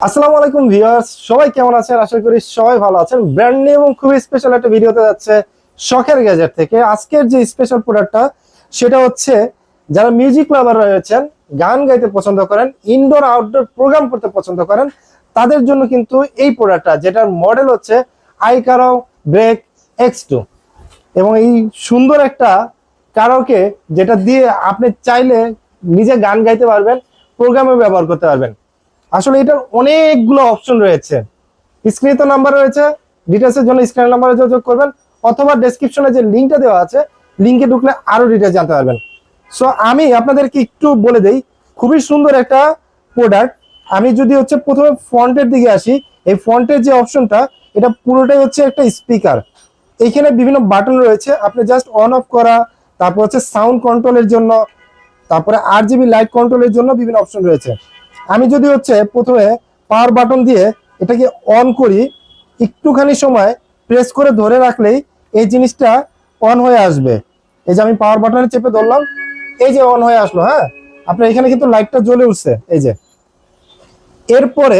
আসসালামু আলাইকুম ভিউয়ার্স, সবাই কেমন আছেন? আশা করি সবাই ভালো আছেন। ব্র্যান্ড নিউ এবং খুবই স্পেশাল একটা ভিডিওতে যাচ্ছে শখের গ্যাজেট থেকে। আজকের যে স্পেশাল প্রোডাক্টটা সেটা হচ্ছে, যারা মিউজিক লাভার রয়েছেন, গান গাইতে পছন্দ করেন, ইনডোর আউটডোর প্রোগ্রাম করতে পছন্দ করেন, তাদের জন্য কিন্তু এই প্রোডাক্টটা, যেটার মডেল হচ্ছে আইকারো ব্রেক X2। এবং এই সুন্দর একটা কারোকে, যেটা দিয়ে আপনি চাইলে নিজে গান গাইতে পারবেন, প্রোগ্রামে ব্যবহার করতে পারবেন। আসলে এটার অনেকগুলো অপশন রয়েছে। স্ক্রিনে তো নাম্বার রয়েছে, ডিটেলসের জন্য স্ক্রিনের নাম্বারে যোগাযোগ করবেন, অথবা ডেসক্রিপশনে যে লিঙ্কটা দেওয়া আছে, লিঙ্কে ঢুকলে আরো ডিটেলস জানতে পারবেন। সো আমি আপনাদেরকে একটু বলে দেই, খুবই সুন্দর একটা প্রোডাক্ট। আমি যদি হচ্ছে প্রথমে ফ্রন্টের দিকে আসি, এই ফ্রন্টের যে অপশনটা, এটা পুরোটাই হচ্ছে একটা স্পিকার। এইখানে বিভিন্ন বাটন রয়েছে, আপনি জাস্ট অন অফ করা, তারপর হচ্ছে সাউন্ড কন্ট্রোলের জন্য, তারপরে RGB লাইট কন্ট্রোলের জন্য বিভিন্ন অপশন রয়েছে। আমি যদি হচ্ছে প্রথমে পাওয়ার বাটন দিয়ে এটাকে অন করি, একটুখানি সময় প্রেস করে ধরে রাখলেই এই জিনিসটা অন হয়ে আসবে। এই যে আমি পাওয়ার বাটনে চেপে ধরলাম, এই যে অন হয়ে আসলো। হ্যাঁ, আপনার এখানে কিন্তু লাইটটা জ্বলে উঠছে, এই যে। এরপরে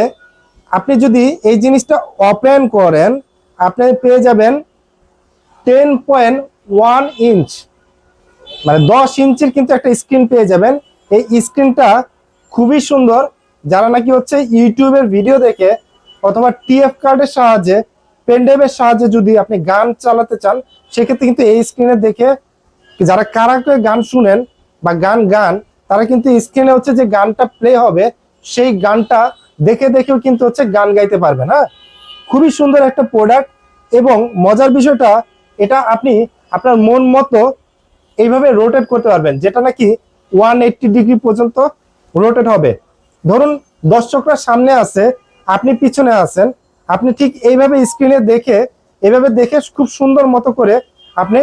আপনি যদি এই জিনিসটা ওপেন করেন, আপনি পেয়ে যাবেন 10.1 ইঞ্চ, মানে 10 ইঞ্চির কিন্তু একটা স্ক্রিন পেয়ে যাবেন। এই স্ক্রিনটা খুবই সুন্দর। যারা নাকি হচ্ছে ইউটিউবের ভিডিও দেখে অথবা TF কার্ডের সাহায্যে, পেন ড্রাইভের সাহায্যে যদি আপনি গান চালাতে চান, সেক্ষেত্রে কিন্তু এই স্ক্রিনে দেখে, যারা কারাওকে গান শুনেন বা গান গান, তারা কিন্তু স্ক্রিনে হচ্ছে যে গানটা প্লে হবে, সেই গানটা দেখে দেখেও কিন্তু হচ্ছে গান গাইতে পারবেন। হ্যাঁ, খুবই সুন্দর একটা প্রোডাক্ট। এবং মজার বিষয়টা, এটা আপনি আপনার মন মতো এইভাবে রোটেট করতে পারবেন, যেটা নাকি 180 ডিগ্রি পর্যন্ত রোটেট হবে। ধরুন দর্শকরা সামনে আছে, আপনি পিছনে আছেন, আপনি ঠিক এইভাবে স্ক্রিনে দেখে, এইভাবে দেখে খুব সুন্দর মতো করে আপনি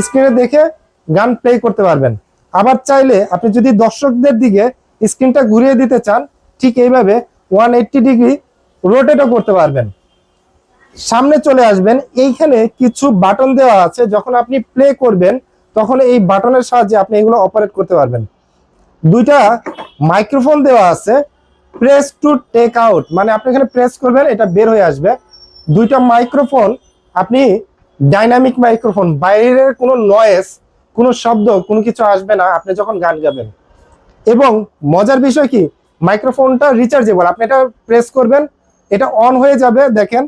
স্ক্রিনে দেখে গান প্লে করতে পারবেন। আবার চাইলে আপনি যদি দর্শকদের দিকে স্ক্রিনটা ঘুরিয়ে দিতে চান, ঠিক এইভাবে 180 ডিগ্রি রোটেটও করতে পারবেন। সামনে চলে আসবেন, এইখানে কিছু বাটন দেওয়া আছে, যখন আপনি প্লে করবেন তখন এই বাটনের সাহায্যে আপনি এগুলো অপারেট করতে পারবেন। দুইটা মাইক্রোফোন দেওয়া আছে, প্রেস টু টেক আউট, মানে আপনি এখানে প্রেস করবেন, এটা বের হয়ে আসবে। দুইটা মাইক্রোফোন, আপনি ডাইনামিক মাইক্রোফোন, বাইরের কোনো নয়েজ, কোনো শব্দ, কোনো কিছু আসবে না আপনি যখন গান গাবেন। এবং মজার বিষয় কি, মাইক্রোফোনটা রিচার্জেবল। আপনি এটা প্রেস করবেন, এটা অন হয়ে যাবে। দেখেন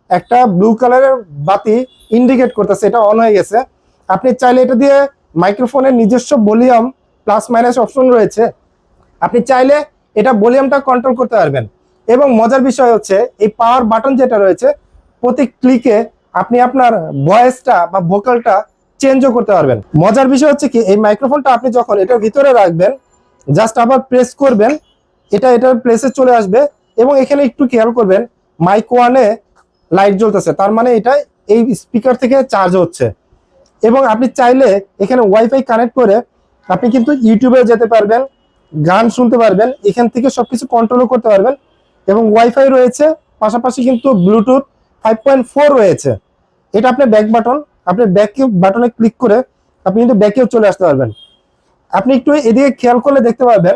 একটা ব্লু কালারের বাতি ইন্ডিকেট করতেছে, এটা অন হয়ে গেছে। আপনি চাইলে এটা দিয়ে মাইক্রোফোনের নিজস্ব ভলিউম প্লাস মাইনাস অপশন রয়েছে, আপনি চাইলে এটা ভলিউমটা কন্ট্রোল করতে পারবেন। এবং মজার বিষয় হচ্ছে, এই পাওয়ার বাটন যেটা রয়েছে, প্রতি ক্লিকে আপনি আপনার ভয়েসটা বা ভোকালটা চেঞ্জও করতে পারবেন। মজার বিষয় হচ্ছে কি, এই মাইক্রোফোনটা আপনি যখন এটার ভিতরে রাখবেন, জাস্ট আবার প্রেস করবেন, এটা এটার প্লেসে চলে আসবে। এবং এখানে একটু খেয়াল করবেন, মাইক ওয়ানে লাইট জ্বলতেছে, তার মানে এটা এই স্পিকার থেকে চার্জ হচ্ছে। এবং আপনি চাইলে এখানে ওয়াইফাই কানেক্ট করে আপনি কিন্তু ইউটিউবে যেতে পারবেন, গান শুনতে পারবেন, এখান থেকে সবকিছু কন্ট্রোলও করতে পারবেন। এবং ওয়াইফাই রয়েছে, পাশাপাশি কিন্তু ব্লুটুথ 5.4 রয়েছে। এটা আপনার ব্যাক বাটন, আপনি ব্যাক বাটনে ক্লিক করে আপনি কিন্তু ব্যাকেও চলে আসতে পারবেন। আপনি একটু এদিকে খেয়াল করলে দেখতে পারবেন,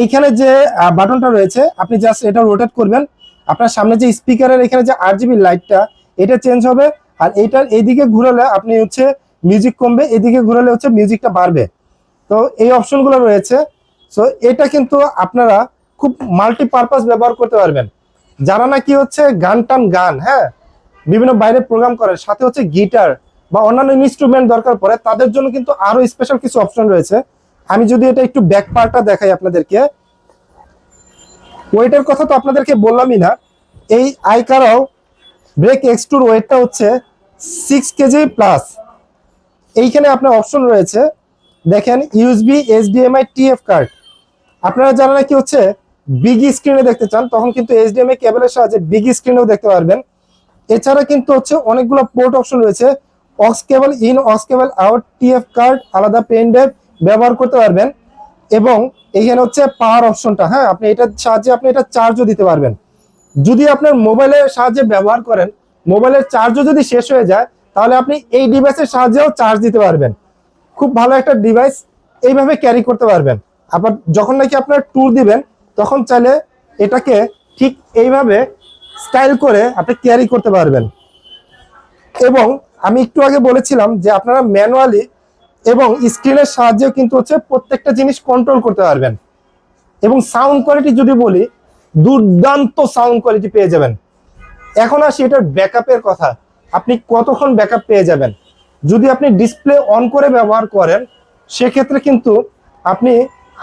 এইখানে যে বাটনটা রয়েছে, আপনি জাস্ট এটা রোটেট করবেন, আপনার সামনে যে স্পিকারের এখানে যে RGB লাইটটা, এটা চেঞ্জ হবে। আর এইটার এইদিকে ঘুরালে আপনি হচ্ছে মিউজিক কমবে, এদিকে ঘুরালে হচ্ছে মিউজিকটা বাড়বে। তো এই অপশনগুলো রয়েছে। সো এটা কিন্তু আপনারা খুব মাল্টিপারপাস ব্যবহার করতে পারবেন। যারা নাকি হচ্ছে গান টান গান, হ্যাঁ, বিভিন্ন বাইরে প্রোগ্রাম করেন, সাথে হচ্ছে গিটার বা অন্যান্য ইনস্ট্রুমেন্ট দরকার পড়ে, তাদের জন্য কিন্তু আরো স্পেশাল কিছু অপশন রয়েছে। আমি যদি এটা একটু ব্যাক পার্টটা দেখাই আপনাদেরকে, ওয়েটের কথা তো আপনাদেরকে বললামই না। এই আইকারো ব্রেক X2 ওয়েটটা হচ্ছে 6 কেজি প্লাস। এইখানে আপনার অপশন রয়েছে, দেখেন USB HDMI TF কার্ড। আপনারা যারা নাকি হচ্ছে বিগ স্ক্রিনে দেখতে চান, তখন কিন্তু HDMI কেবলের সাহায্যে বিগ স্ক্রিনেও দেখতে পারবেন। এছাড়া কিন্তু হচ্ছে অনেকগুলো পোর্ট অপশন রয়েছে, ox cable in, ox cable out, TF card, আলাদা পেন ড্রাইভ ব্যবহার করতে পারবেন। এবং এইখানে হচ্ছে পাওয়ার অপশনটা, হ্যাঁ, আপনি এটার সাহায্যে আপনি এটা চার্জও দিতে পারবেন। যদি আপনার মোবাইলের সাহায্যে ব্যবহার করেন, মোবাইলের চার্জও যদি শেষ হয়ে যায়, তাহলে আপনি এই ডিভাইসের সাহায্যেও চার্জ দিতে পারবেন। খুব ভালো একটা ডিভাইস, এইভাবে ক্যারি করতে পারবেন। আবার যখন নাকি আপনার ট্যুর দিবেন, তখন চাইলে এটাকে ঠিক এইভাবে স্টাইল করে আপনি ক্যারি করতে পারবেন। এবং আমি একটু আগে বলেছিলাম যে আপনারা ম্যানুয়ালি এবং স্ক্রিনের সাহায্যেও কিন্তু হচ্ছে প্রত্যেকটা জিনিস কন্ট্রোল করতে পারবেন। এবং সাউন্ড কোয়ালিটি যদি বলি, দুর্দান্ত সাউন্ড কোয়ালিটি পেয়ে যাবেন। এখন আসি এটার ব্যাকআপের কথা, আপনি কতক্ষণ ব্যাকআপ পেয়ে যাবেন। যদি আপনি ডিসপ্লে অন করে ব্যবহার করেন সেক্ষেত্রে কিন্তু আপনি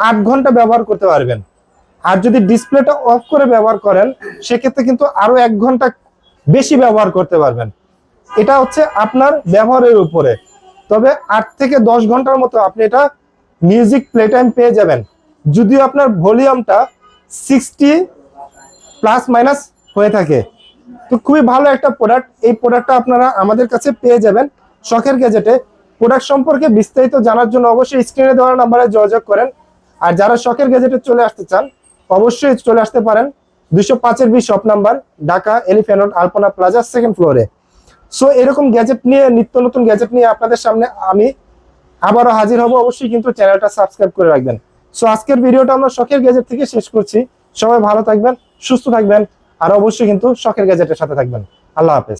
8 ঘন্টা ব্যবহার করতে পারবেন। আর যদি ডিসপ্লেটা অফ করে ব্যবহার করেন সেক্ষেত্রে কিন্তু আরো 1 ঘন্টা বেশি ব্যবহার করতে পারবেন। এটা হচ্ছে আপনার ব্যবহারের উপরে। তবে 8 থেকে 10 ঘন্টার মতো আপনি এটা মিউজিক প্লে টাইম পেয়ে যাবেন, যদিও আপনার ভলিউমটা 60 প্লাস মাইনাস হয়ে থাকে। তো খুবই ভালো একটা প্রোডাক্ট। এই প্রোডাক্টটা আপনারা আমাদের কাছে পেয়ে যাবেন শখের গ্যাজেটে। প্রোডাক্ট সম্পর্কে বিস্তারিত জানার জন্য অবশ্যই স্ক্রিনে দেওয়া নাম্বারে যোগাযোগ করেন। আর যারা শখের গ্যাজেটে চলে আসতে চান অবশ্যই চলে আসতে পারেন 205-B shop number, Dhaka elephant road, Alpana plaza, 2nd ফ্লোরে। সো এরকম গ্যাজেট নিয়ে, নিত্য নতুন গ্যাজেট নিয়ে আপনাদের সামনে আমি আবারও হাজির হব। অবশ্যই কিন্তু চ্যানেলটা সাবস্ক্রাইব করে রাখবেন। সো আজকের ভিডিওটা আমরা শখের গ্যাজেট থেকে শেষ করছি। সবাই ভালো থাকবেন, সুস্থ থাকবেন, আর অবশ্যই কিন্তু শখের গ্যাজেটের সাথে থাকবেন। আল্লাহ হাফেজ।